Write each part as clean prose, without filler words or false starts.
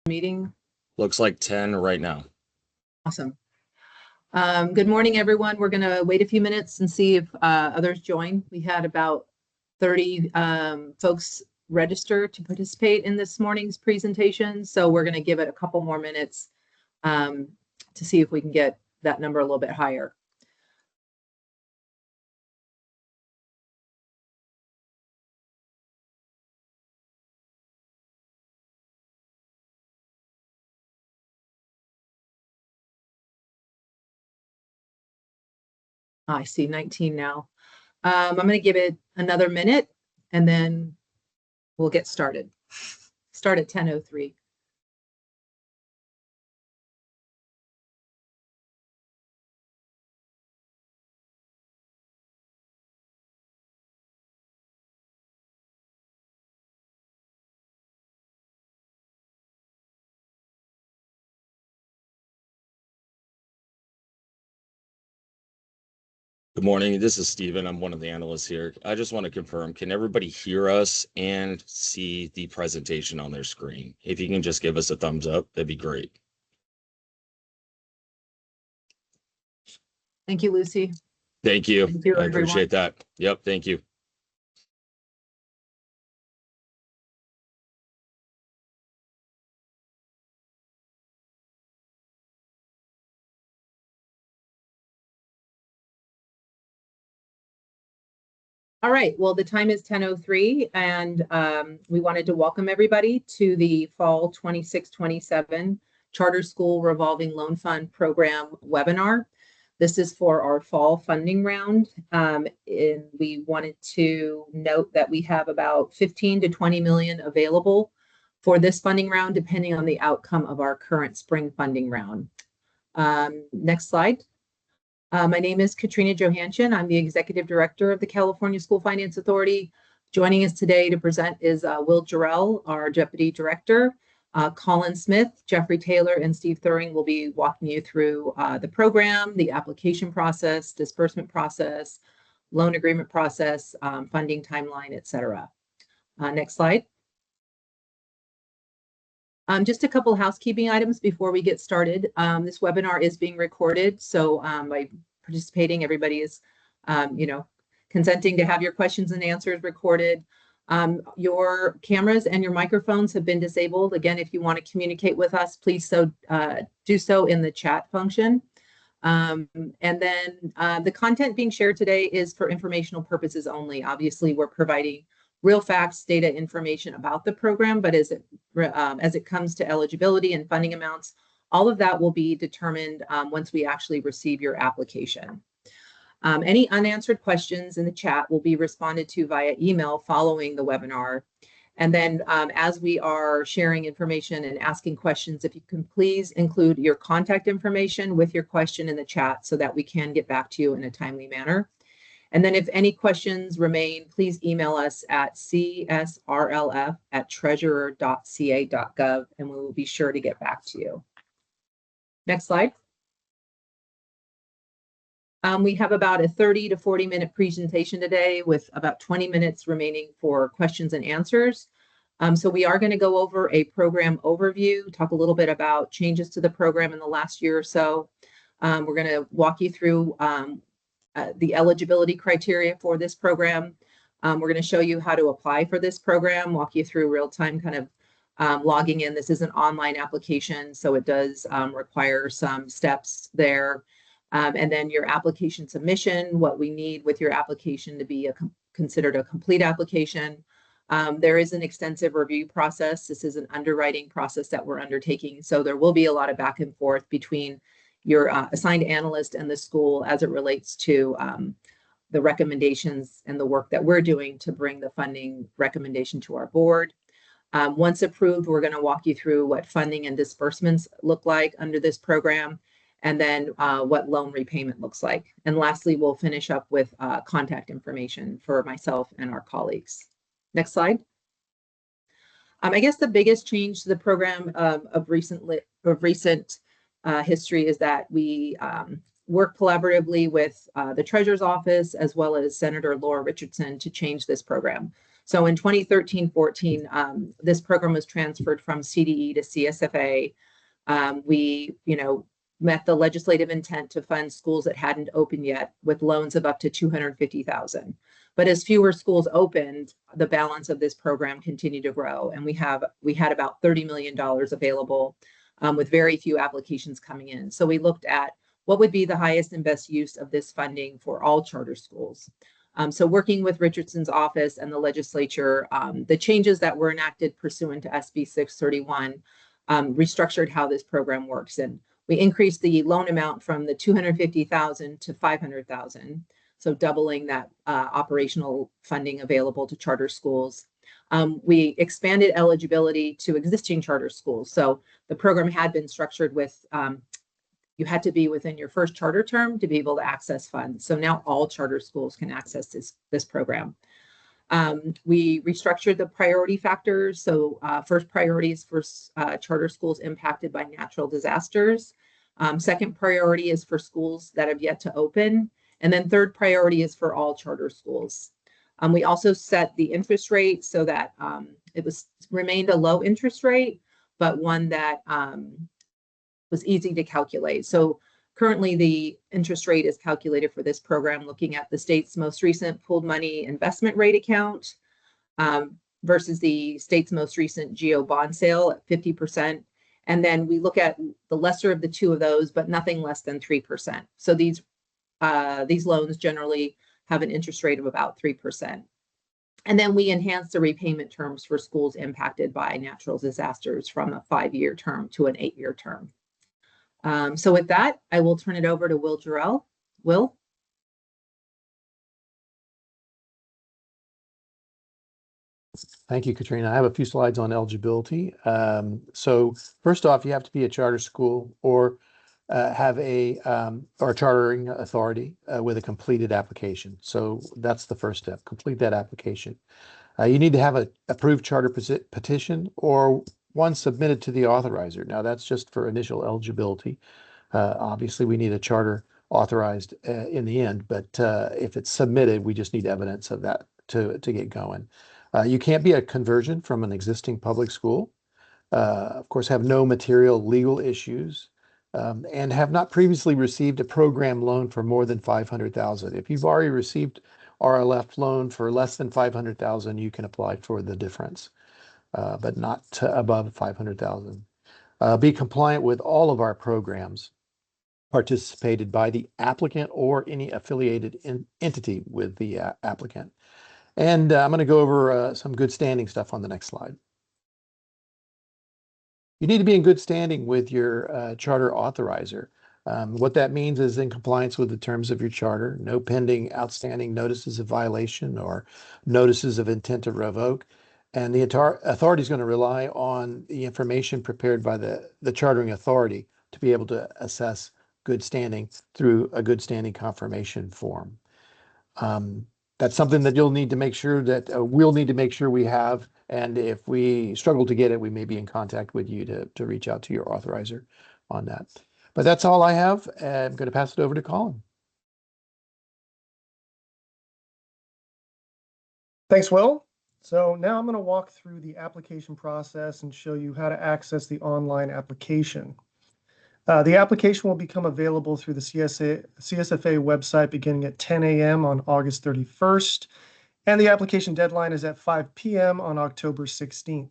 Meeting? Looks like 10 right now. Awesome. Good morning, everyone. We're going to wait a few minutes and see if others join. We had about 30 folks register to participate in this morning's presentation, so we're going to give it a couple more minutes to see if we can get that number a little bit higher. I see 19 now. I'm going to give it another minute and then we'll get started. Start at 10:03. Good morning. This is Steven. I'm one of the analysts here. I just want to confirm, can everybody hear us and see the presentation on their screen? If you can just give us a thumbs up, that'd be great. Thank you, Lucy. Thank you. Thank you, I appreciate that. Yep. Thank you. All right, well, the time is 10:03 and we wanted to welcome everybody to the Fall 26-27 Charter School Revolving Loan Fund Program webinar. This is for our fall funding round. And we wanted to note that we have about 15 to 20 million available for this funding round, depending on the outcome of our current spring funding round. Next slide. My name is Katrina Johansson. I'm the Executive Director of the California School Finance Authority. Joining us today to present is Will Jarrell, our Deputy Director. Colin Smith, Jeffrey Taylor, and Steve Thuring will be walking you through the program, the application process, disbursement process, loan agreement process, funding timeline, etc. Next slide. Just a couple housekeeping items before we get started. This webinar is being recorded, so by participating, everybody is, consenting to have your questions and answers recorded. Your cameras and your microphones have been disabled. Again, if you want to communicate with us, please do so in the chat function. And then the content being shared today is for informational purposes only. Obviously, we're providing real facts, data, information about the program, but as it comes to eligibility and funding amounts, all of that will be determined once we actually receive your application. Any unanswered questions in the chat will be responded to via email following the webinar. And then as we are sharing information and asking questions, if you can please include your contact information with your question in the chat so that we can get back to you in a timely manner. And then if any questions remain, please email us at csrlf@treasurer.ca.gov, and we will be sure to get back to you. Next slide. We have about a 30 to 40 minute presentation today with about 20 minutes remaining for questions and answers. So we are going to go over a program overview, talk a little bit about changes to the program in the last year or so. We're going to walk you through the eligibility criteria for this program. We're going to show you how to apply for this program, walk you through real-time kind of logging in. This is an online application, so it does require some steps there. And then your application submission, what we need with your application to be considered a complete application. There is an extensive review process. This is an underwriting process that we're undertaking, so there will be a lot of back and forth between your assigned analyst and the school as it relates to the recommendations and the work that we're doing to bring the funding recommendation to our board. Once approved, we're going to walk you through what funding and disbursements look like under this program, and then what loan repayment looks like. And lastly, we'll finish up with contact information for myself and our colleagues. Next slide. I guess the biggest change to the program of recent history is that we work collaboratively with the Treasurer's Office as well as Senator Laura Richardson to change this program. So in 2013-14, this program was transferred from CDE to CSFA. We, met the legislative intent to fund schools that hadn't opened yet with loans of up to $250,000. But as fewer schools opened, the balance of this program continued to grow, and we had about $30 million available, with very few applications coming in. So we looked at what would be the highest and best use of this funding for all charter schools. So working with Richardson's office and the legislature, the changes that were enacted pursuant to SB 631 restructured how this program works. And we increased the loan amount from the $250,000 to $500,000, so doubling that operational funding available to charter schools. We expanded eligibility to existing charter schools. So the program had been structured with you had to be within your first charter term to be able to access funds. So now all charter schools can access this program. We restructured the priority factors. So first priority is for charter schools impacted by natural disasters. Second priority is for schools that have yet to open. And then third priority is for all charter schools. We also set the interest rate so that it remained a low interest rate, but one that was easy to calculate. So currently the interest rate is calculated for this program looking at the state's most recent pooled money investment rate account versus the state's most recent GO bond sale at 50%. And then we look at the lesser of the two of those, but nothing less than 3%. So these loans generally have an interest rate of about 3%. And then we enhance the repayment terms for schools impacted by natural disasters from a 5-year term to an 8-year term. So with that, I will turn it over to Will Jarrell. Will? Thank you, Katrina. I have a few slides on eligibility. So first off, you have to be a charter school or have a chartering authority with a completed application. So that's the first step, complete that application. You need to have an approved charter petition or one submitted to the authorizer. Now that's just for initial eligibility. Obviously we need a charter authorized in the end, but if it's submitted, we just need evidence of that to get going. You can't be a conversion from an existing public school. Of course, have no material legal issues and have not previously received a program loan for more than $500,000. If you've already received RLF loan for less than $500,000, you can apply for the difference, but not above $500,000. Be compliant with all of our programs participated by the applicant or any affiliated entity with the applicant. And I'm going to go over some good standing stuff on the next slide. You need to be in good standing with your charter authorizer. What that means is in compliance with the terms of your charter, no pending outstanding notices of violation or notices of intent to revoke. And the authority is going to rely on the information prepared by the chartering authority to be able to assess good standing through a good standing confirmation form. That's something that you'll need to make sure that we'll need to make sure we have. And if we struggle to get it, we may be in contact with you to reach out to your authorizer on that. But that's all I have. I'm going to pass it over to Colin. Thanks, Will. So now I'm going to walk through the application process and show you how to access the online application. The application will become available through the CSFA website beginning at 10 a.m. on August 31st, and the application deadline is at 5 p.m. on October 16th.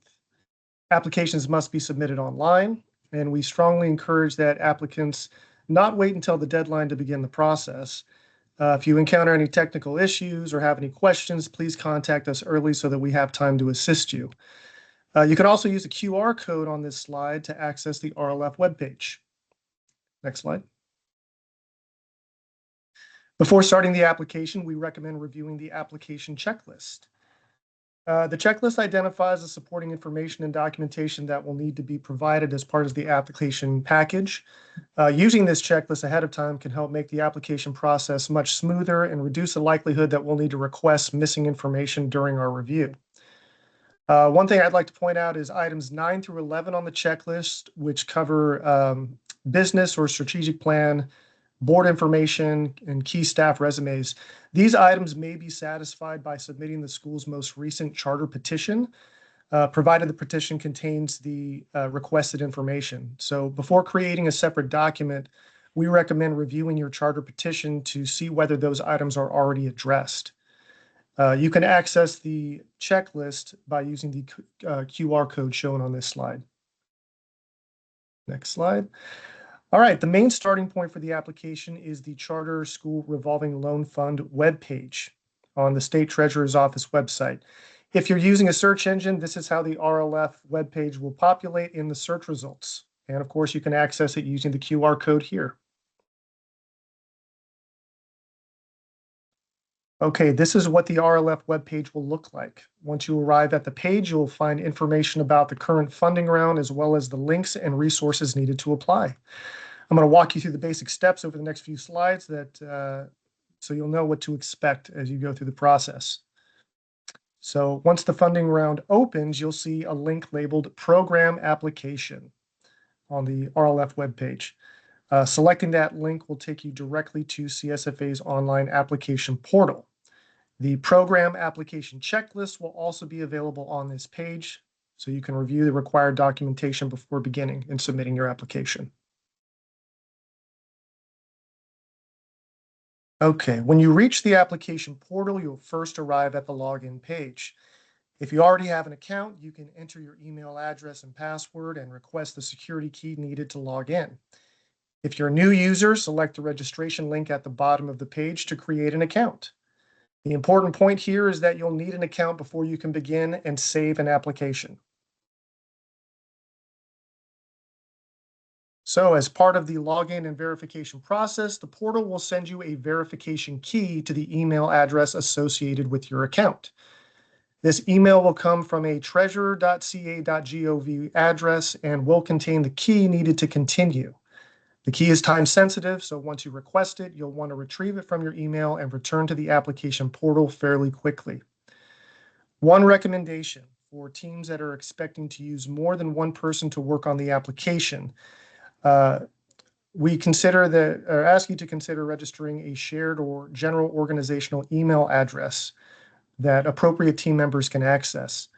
Applications must be submitted online, and we strongly encourage that applicants not wait until the deadline to begin the process. If you encounter any technical issues or have any questions, please contact us early so that we have time to assist you. You can also use the QR code on this slide to access the RLF webpage. Next slide. Before starting the application, we recommend reviewing the application checklist. The checklist identifies the supporting information and documentation that will need to be provided as part of the application package. Using this checklist ahead of time can help make the application process much smoother and reduce the likelihood that we'll need to request missing information during our review. One thing I'd like to point out is items 9 through 11 on the checklist, which cover business or strategic plan, board information, and key staff resumes. These items may be satisfied by submitting the school's most recent charter petition, provided the petition contains the requested information. So before creating a separate document, we recommend reviewing your charter petition to see whether those items are already addressed. You can access the checklist by using the QR code shown on this slide. Next slide. All right, the main starting point for the application is the Charter School Revolving Loan Fund webpage on the State Treasurer's Office website. If you're using a search engine, this is how the RLF webpage will populate in the search results. And of course, you can access it using the QR code here. Okay, this is what the RLF webpage will look like. Once you arrive at the page, you'll find information about the current funding round, as well as the links and resources needed to apply. I'm going to walk you through the basic steps over the next few slides so you'll know what to expect as you go through the process. So once the funding round opens, you'll see a link labeled Program Application on the RLF webpage. Selecting that link will take you directly to CSFA's online application portal. The program application checklist will also be available on this page, so you can review the required documentation before beginning and submitting your application. Okay, when you reach the application portal, you'll first arrive at the login page. If you already have an account, you can enter your email address and password and request the security key needed to log in. If you're a new user, select the registration link at the bottom of the page to create an account. The important point here is that you'll need an account before you can begin and save an application. So as part of the login and verification process, the portal will send you a verification key to the email address associated with your account. This email will come from a treasurer.ca.gov address and will contain the key needed to continue. The key is time sensitive, so once you request it, you'll want to retrieve it from your email and return to the application portal fairly quickly. One recommendation for teams that are expecting to use more than one person to work on the application, we ask you to consider registering a shared or general organizational email address that appropriate team members can access.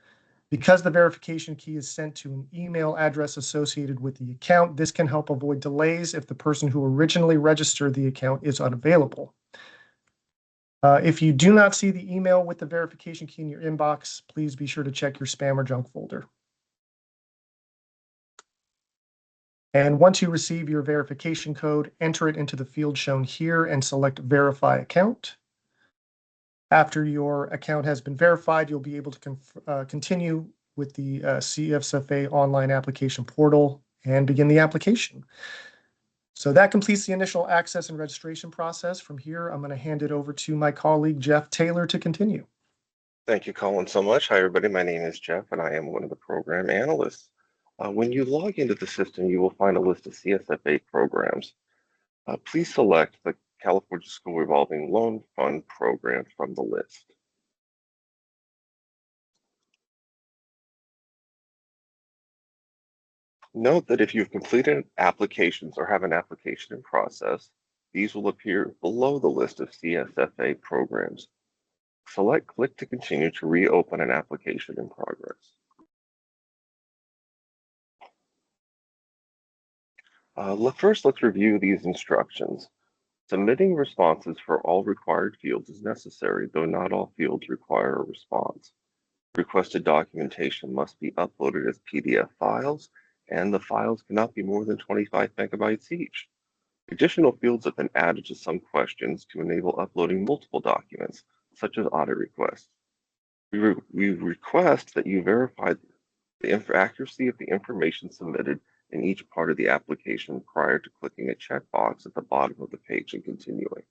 Because the verification key is sent to an email address associated with the account, this can help avoid delays if the person who originally registered the account is unavailable. If you do not see the email with the verification key in your inbox, please be sure to check your spam or junk folder. And once you receive your verification code, enter it into the field shown here and select Verify Account. After your account has been verified, you'll be able to continue with the CSFA online application portal and begin the application. So that completes the initial access and registration process. From here, I'm going to hand it over to my colleague, Jeff Taylor, to continue. Thank you, Colin, so much. Hi, everybody. My name is Jeff, and I am one of the program analysts. When you log into the system, you will find a list of CSFA programs. Please select the California School Revolving Loan Fund program from the list. Note that if you've completed applications or have an application in process, these will appear below the list of CSFA programs. Select Click to continue to reopen an application in progress. First, let's review these instructions. Submitting responses for all required fields is necessary, though not all fields require a response. Requested documentation must be uploaded as PDF files, and the files cannot be more than 25 megabytes each. Additional fields have been added to some questions to enable uploading multiple documents, such as audit requests. We request that you verify the accuracy of the information submitted in each part of the application prior to clicking a checkbox at the bottom of the page and continuing.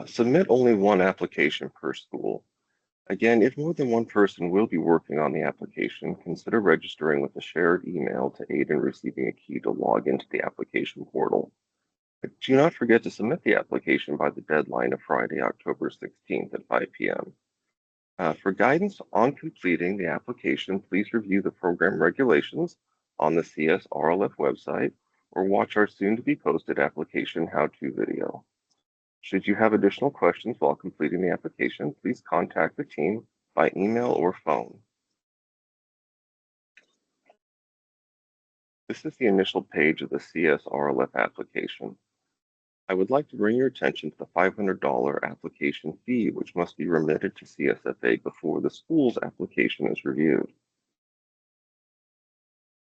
Submit only one application per school. Again, if more than one person will be working on the application, consider registering with a shared email to aid in receiving a key to log into the application portal. But do not forget to submit the application by the deadline of Friday, October 16th at 5 p.m. For guidance on completing the application, please review the program regulations on the CSRLF website or watch our soon-to-be posted application how-to video. Should you have additional questions while completing the application, please contact the team by email or phone. This is the initial page of the CSRLF application. I would like to bring your attention to the $500 application fee, which must be remitted to CSFA before the school's application is reviewed.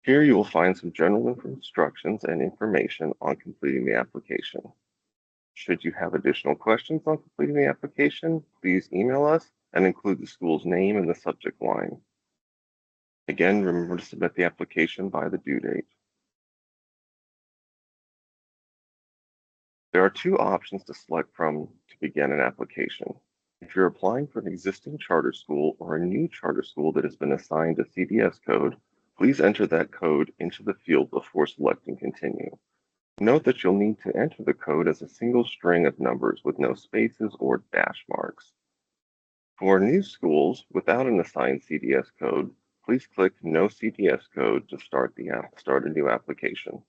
Here you will find some general instructions and information on completing the application. Should you have additional questions on completing the application, please email us and include the school's name in the subject line. Again, remember to submit the application by the due date. There are two options to select from to begin an application. If you're applying for an existing charter school or a new charter school that has been assigned a CDS code, please enter that code into the field before selecting Continue. Note that you'll need to enter the code as a single string of numbers with no spaces or dash marks. For new schools without an assigned CDS code, please click No CDS code to start a new application.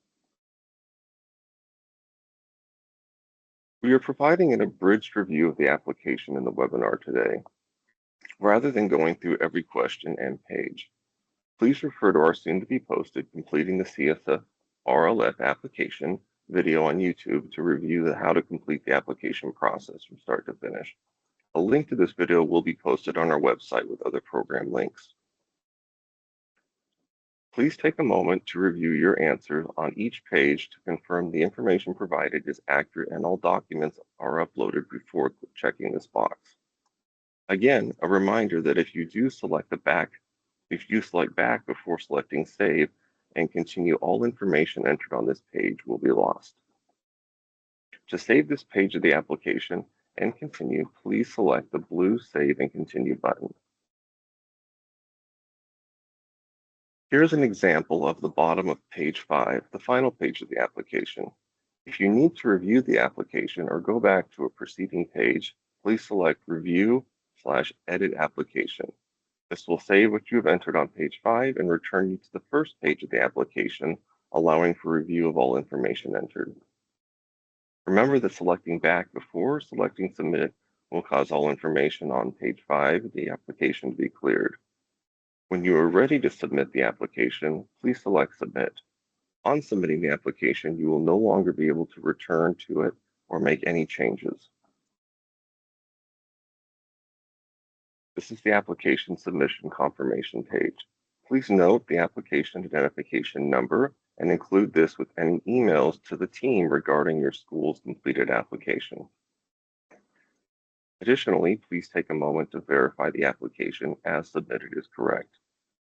We are providing an abridged review of the application in the webinar today, rather than going through every question and page. Please refer to our soon-to-be posted Completing the CSRLF application video on YouTube to review how to complete the application process from start to finish. A link to this video will be posted on our website with other program links. Please take a moment to review your answers on each page to confirm the information provided is accurate and all documents are uploaded before checking this box. Again, a reminder that if you select back before selecting Save and continue, all information entered on this page will be lost. To save this page of the application and continue, please select the blue Save and Continue button. Here's an example of the bottom of page 5, the final page of the application. If you need to review the application or go back to a preceding page, please select Review/Edit Application. This will save what you have entered on page 5 and return you to the first page of the application, allowing for review of all information entered. Remember that selecting back before selecting Submit will cause all information on page 5 of the application to be cleared. When you are ready to submit the application, please select Submit. On submitting the application, you will no longer be able to return to it or make any changes. This is the application submission confirmation page. Please note the application identification number and include this with any emails to the team regarding your school's completed application. Additionally, please take a moment to verify the application as submitted is correct.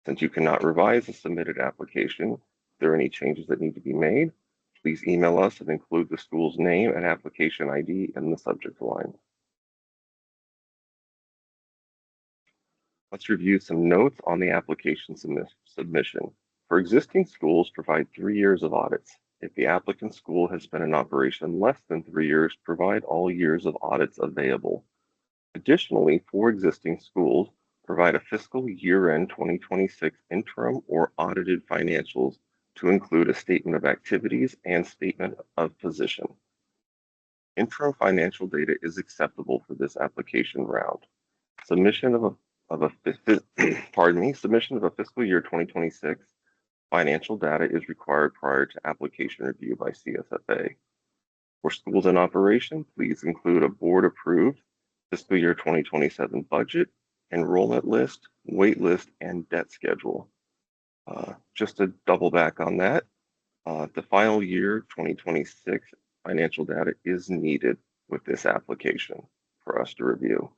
Since you cannot revise the submitted application, if there are any changes that need to be made, please email us and include the school's name and application ID in the subject line. Let's review some notes on the application submission. For existing schools, provide 3 years of audits. If the applicant school has been in operation less than 3 years, provide all years of audits available. Additionally, for existing schools, provide a fiscal year-end 2026 interim or audited financials to include a statement of activities and statement of position. Interim financial data is acceptable for this application round. Submission of a fiscal year 2026 financial data is required prior to application review by CSFA. For schools in operation, please include a board-approved fiscal year 2027 budget, enrollment list, wait list, and debt schedule. Just to double back on that, the final year 2026 financial data is needed with this application for us to review.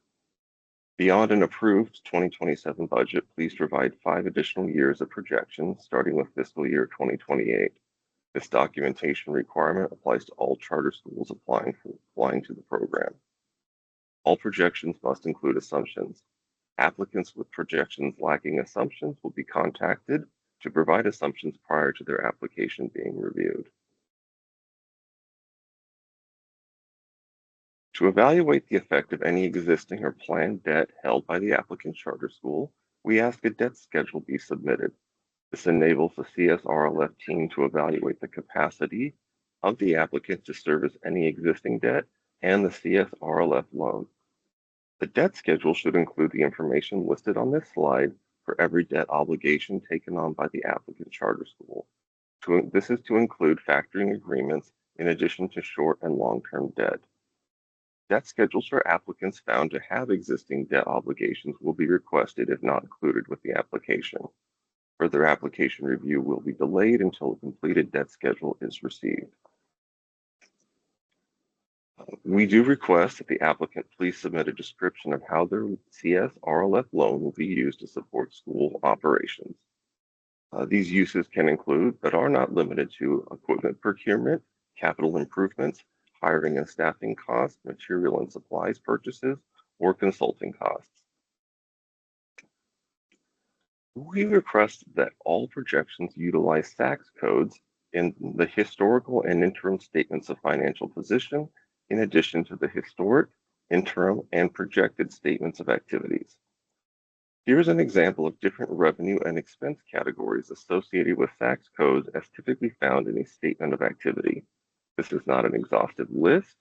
Beyond an approved 2027 budget, please provide 5 additional years of projections starting with fiscal year 2028. This documentation requirement applies to all charter schools applying to the program. All projections must include assumptions. Applicants with projections lacking assumptions will be contacted to provide assumptions prior to their application being reviewed. To evaluate the effect of any existing or planned debt held by the applicant's charter school, we ask a debt schedule be submitted. This enables the CSRLF team to evaluate the capacity of the applicant to service any existing debt and the CSRLF loan. The debt schedule should include the information listed on this slide for every debt obligation taken on by the applicant charter school. This is to include factoring agreements in addition to short and long-term debt. Debt schedules for applicants found to have existing debt obligations will be requested if not included with the application. Further application review will be delayed until a completed debt schedule is received. We do request that the applicant please submit a description of how their CSRLF loan will be used to support school operations. These uses can include, but are not limited to, equipment procurement, capital improvements, hiring and staffing costs, material and supplies purchases, or consulting costs. We request that all projections utilize tax codes in the historical and interim statements of financial position, in addition to the historic, interim, and projected statements of activities. Here's an example of different revenue and expense categories associated with tax codes as typically found in a statement of activity. This is not an exhaustive list,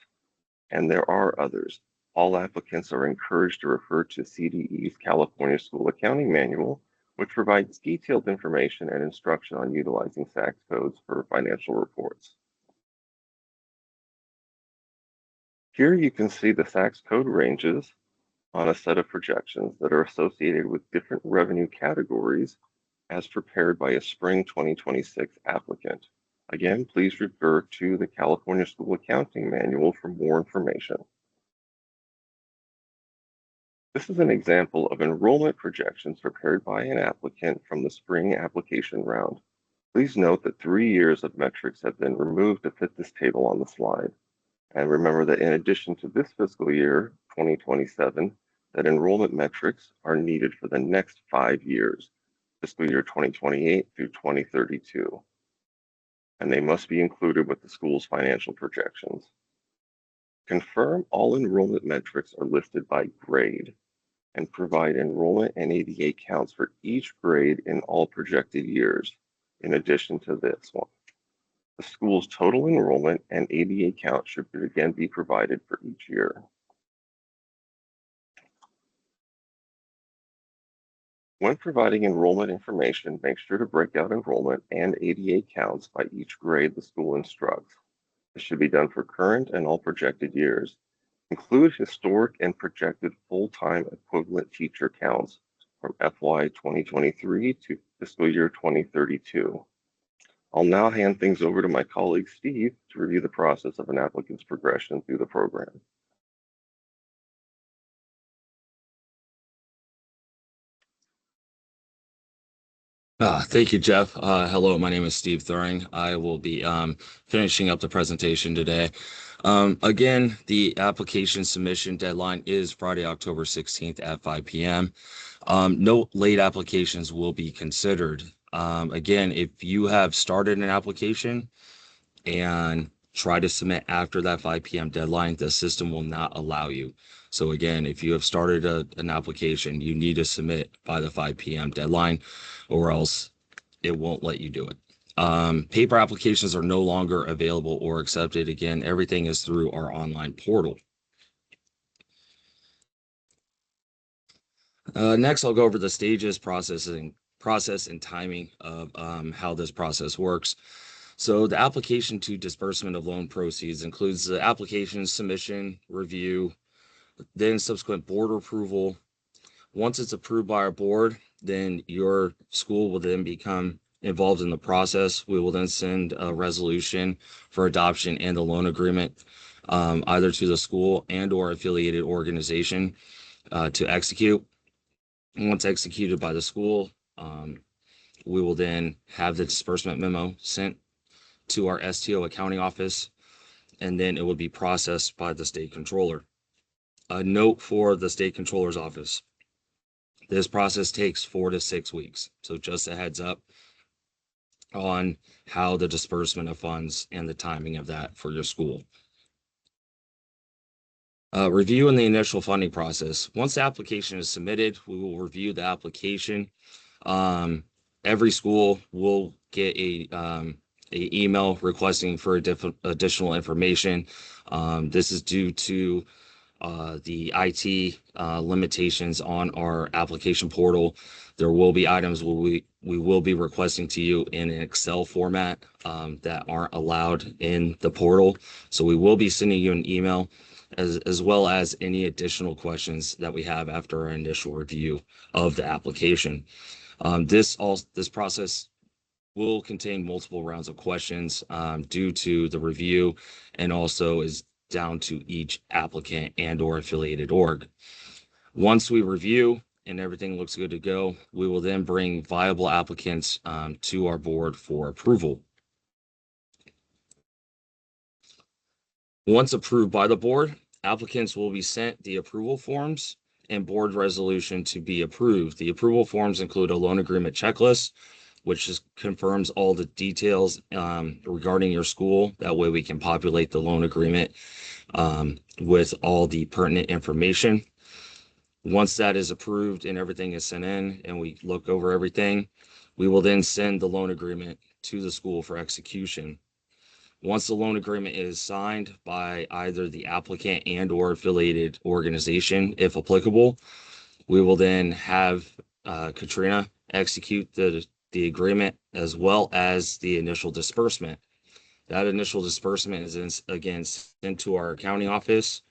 and there are others. All applicants are encouraged to refer to CDE's California School Accounting Manual, which provides detailed information and instruction on utilizing tax codes for financial reports. Here you can see the tax code ranges on a set of projections that are associated with different revenue categories as prepared by a spring 2026 applicant. Again, please refer to the California School Accounting Manual for more information. This is an example of enrollment projections prepared by an applicant from the spring application round. Please note that 3 years of metrics have been removed to fit this table on the slide. And remember that in addition to this fiscal year, 2027, that enrollment metrics are needed for the next 5 years, fiscal year 2028 through 2032. And they must be included with the school's financial projections. Confirm all enrollment metrics are listed by grade and provide enrollment and ADA counts for each grade in all projected years, in addition to this one. The school's total enrollment and ADA count should again be provided for each year. When providing enrollment information, make sure to break out enrollment and ADA counts by each grade the school instructs. This should be done for current and all projected years. Include historic and projected full-time equivalent teacher counts from FY 2023 to fiscal year 2032. I'll now hand things over to my colleague Steve to review the process of an applicant's progression through the program. Thank you, Jeff. Hello, my name is Steve Thuring. I will be finishing up the presentation today. Again, the application submission deadline is Friday, October 16th at 5 p.m. No late applications will be considered. Again, if you have started an application and try to submit after that 5 p.m. deadline, the system will not allow you. So again, if you have started an application, you need to submit by the 5 p.m. deadline, or else it won't let you do it. Paper applications are no longer available or accepted. Again, everything is through our online portal. Next, I'll go over the stages, process and timing of how this process works. So the application to disbursement of loan proceeds includes the application submission, review, then subsequent board approval. Once it's approved by our board, then your school will then become involved in the process. We will then send a resolution for adoption and the loan agreement, either to the school and or affiliated organization to execute. Once executed by the school, we will then have the disbursement memo sent to our STO accounting office, and then it will be processed by the state controller. A note for the state controller's office: this process takes 4 to 6 weeks. So just a heads up on how the disbursement of funds and the timing of that for your school. Review in the initial funding process. Once the application is submitted, we will review the application. Every school will get a email requesting for additional information. This is due to the IT limitations on our application portal. There will be items where we will be requesting to you in an Excel format that aren't allowed in the portal. So we will be sending you an email as well as any additional questions that we have after our initial review of the application. This process will contain multiple rounds of questions due to the review, and also is down to each applicant and or affiliated org. Once we review and everything looks good to go, we will then bring viable applicants to our board for approval. Once approved by the board, applicants will be sent the approval forms and board resolution to be approved. The approval forms include a loan agreement checklist, which just confirms all the details regarding your school. That way we can populate the loan agreement with all the pertinent information. Once that is approved and everything is sent in and we look over everything, we will then send the loan agreement to the school for execution. Once the loan agreement is signed by either the applicant and or affiliated organization, if applicable, we will then have Katrina execute the agreement as well as the initial disbursement. That initial disbursement is again sent to our accounting office,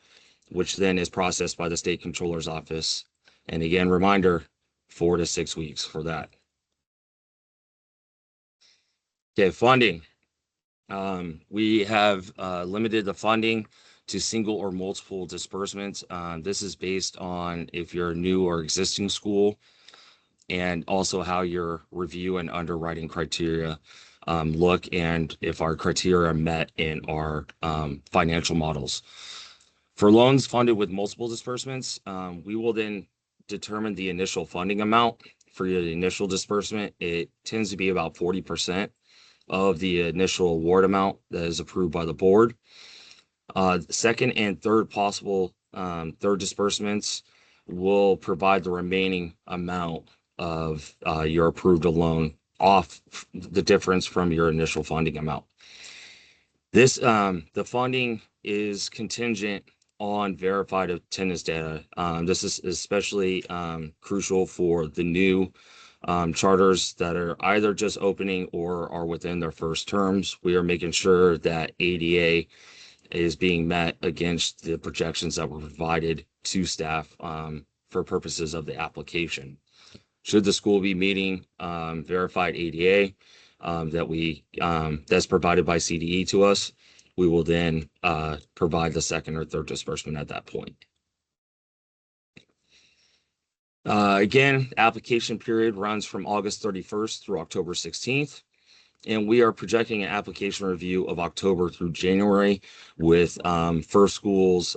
which then is processed by the state controller's office. And again, reminder, 4 to 6 weeks for that. Okay, funding. We have limited the funding to single or multiple disbursements. This is based on if you're a new or existing school, and also how your review and underwriting criteria look, and if our criteria are met in our financial models. For loans funded with multiple disbursements, we will then determine the initial funding amount. For your initial disbursement, it tends to be about 40% of the initial award amount that is approved by the board. Second and third possible third disbursements will provide the remaining amount of your approved loan off the difference from your initial funding amount. This the funding is contingent on verified attendance data. This is especially crucial for the new charters that are either just opening or are within their first terms. We are making sure that ADA is being met against the projections that were provided to staff for purposes of the application. Should the school be meeting verified ADA that's provided by CDE to us, we will then provide the second or third disbursement at that point. Again, application period runs from August 31st through October 16th. And we are projecting an application review of October through January, with first schools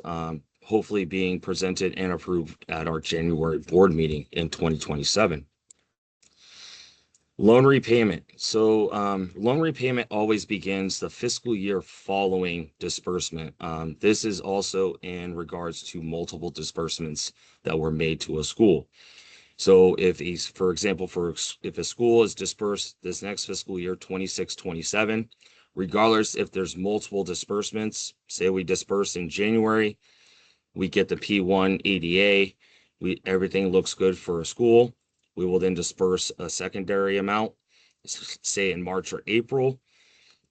hopefully being presented and approved at our January board meeting in 2027. Loan repayment. So loan repayment always begins the fiscal year following disbursement. This is also in regards to multiple disbursements that were made to a school. So if he's, for example, if a school is dispersed this next fiscal year, 26-27, regardless if there's multiple disbursements, say we disperse in January, we get the P1 ADA, everything looks good for a school. We will then disperse a secondary amount, say in March or April.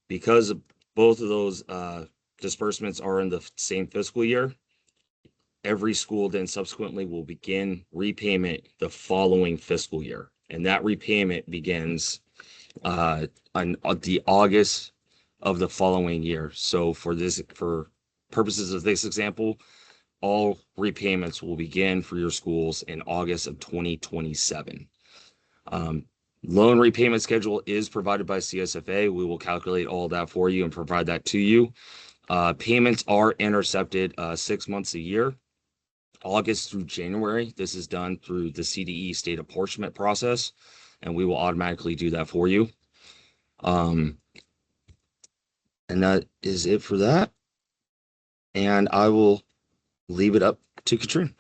Because both of those disbursements are in the same fiscal year, every school then subsequently will begin repayment the following fiscal year. And that repayment begins on the August of the following year. So for purposes of this example, all repayments will begin for your schools in August of 2027. Loan repayment schedule is provided by CSFA. We will calculate all that for you and provide that to you. Payments are intercepted 6 months a year, August through January. This is done through the CDE state apportionment process, and we will automatically do that for you. And that is it for that. And I will leave it up to Katrina.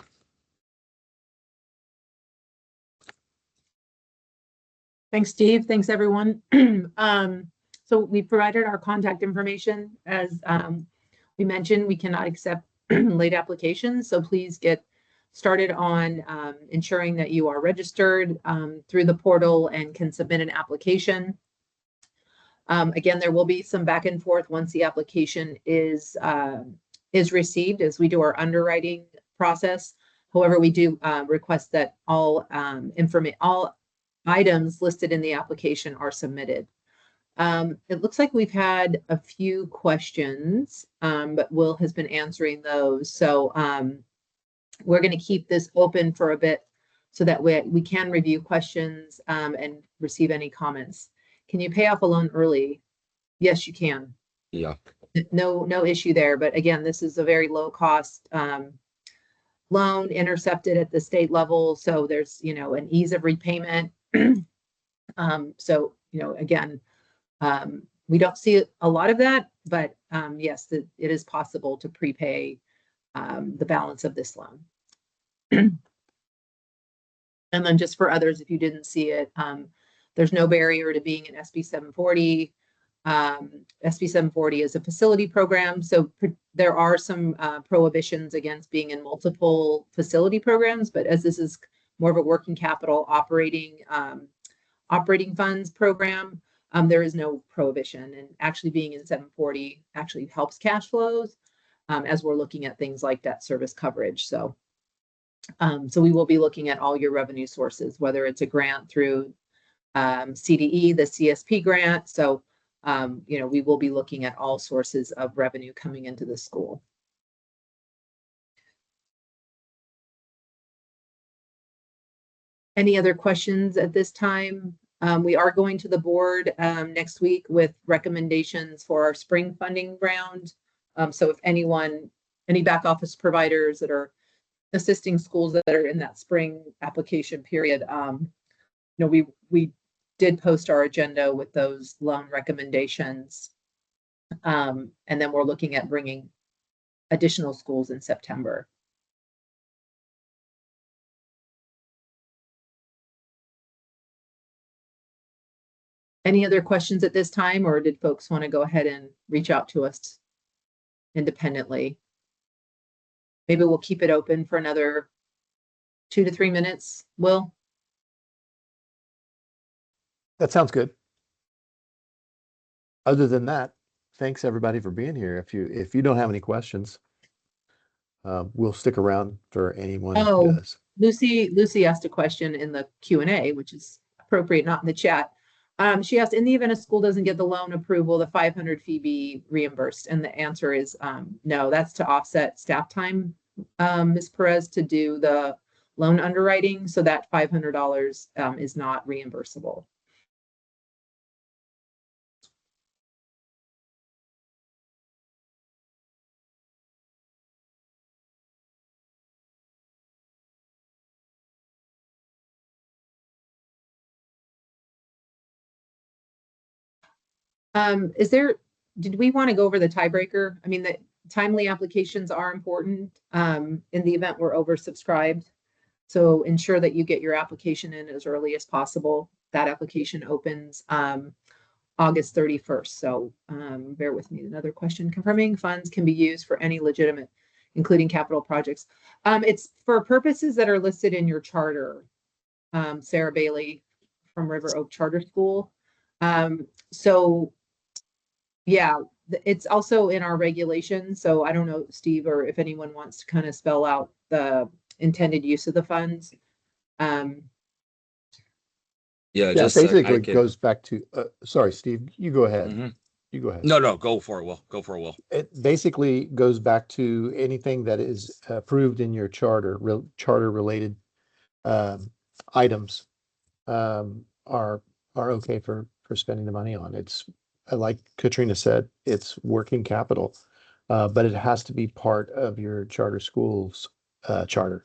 Thanks, Steve. Thanks, everyone. So we provided our contact information. As we mentioned, we cannot accept late applications, so please get started on ensuring that you are registered through the portal and can submit an application. Again, there will be some back and forth once the application is received as we do our underwriting process. However, we do request that all items listed in the application are submitted. It looks like we've had a few questions, but Will has been answering those. So we're going to keep this open for a bit so that we can review questions and receive any comments. Can you pay off a loan early? Yes, you can. Yeah. No issue there. But again, this is a very low cost loan intercepted at the state level. So there's, an ease of repayment. So, again, we don't see a lot of that, but yes, it is possible to prepay the balance of this loan. And then just for others, if you didn't see it, there's no barrier to being an SB 740. SB 740 is a facility program, so there are some prohibitions against being in multiple facility programs, but as this is more of a working capital operating funds program, there is no prohibition. And actually being in 740 actually helps cash flows as we're looking at things like debt service coverage. So we will be looking at all your revenue sources, whether it's a grant through CDE, the CSP grant. So, we will be looking at all sources of revenue coming into the school. Any other questions at this time? We are going to the board next week with recommendations for our spring funding round. So if any back office providers that are assisting schools that are in that spring application period, we did post our agenda with those loan recommendations. And then we're looking at bringing additional schools in September. Any other questions at this time, or did folks want to go ahead and reach out to us independently? Maybe we'll keep it open for another 2 to 3 minutes. Will? That sounds good. Other than that, thanks everybody for being here. If you don't have any questions, we'll stick around for anyone who does. Lucy asked a question in the Q&A, which is appropriate, not in the chat. She asked, in the event a school doesn't get the loan approval, the 500 fee be reimbursed? And the answer is no, that's to offset staff time, Ms. Perez, to do the loan underwriting. So that $500 is not reimbursable. Did we want to go over the tiebreaker? I mean, the timely applications are important in the event we're oversubscribed. So ensure that you get your application in as early as possible. That application opens August 31st. So bear with me. Another question: confirming funds can be used for any legitimate, including capital projects. It's for purposes that are listed in your charter, Sarah Bailey from River Oak Charter School. So yeah, it's also in our regulations. So I don't know, Steve, or if anyone wants to kind of spell out the intended use of the funds. Just basically it goes back to, sorry, Steve, you go ahead. Mm-hmm. You go ahead. No, go for it, Will. Go for it, Will. It basically goes back to anything that is approved in your charter related items are okay for spending the money on. It's like Katrina said, it's working capital, but it has to be part of your charter school's charter.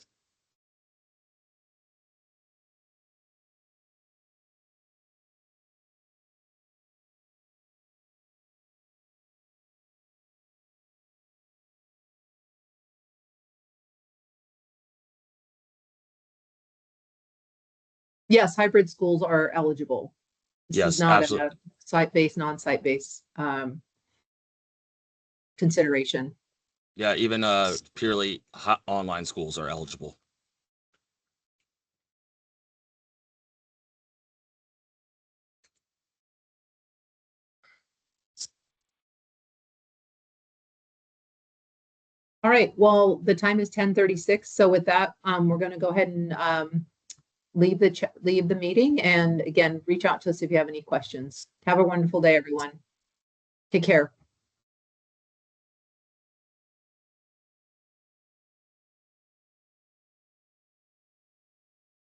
Yes, hybrid schools are eligible. This Yes, is not absolutely. a site-based, non-site-based consideration. Yeah, even purely online schools are eligible. All right, well, the time is 10:36. So with that, we're going to go ahead and leave the meeting. And again, reach out to us if you have any questions. Have a wonderful day, everyone. Take care.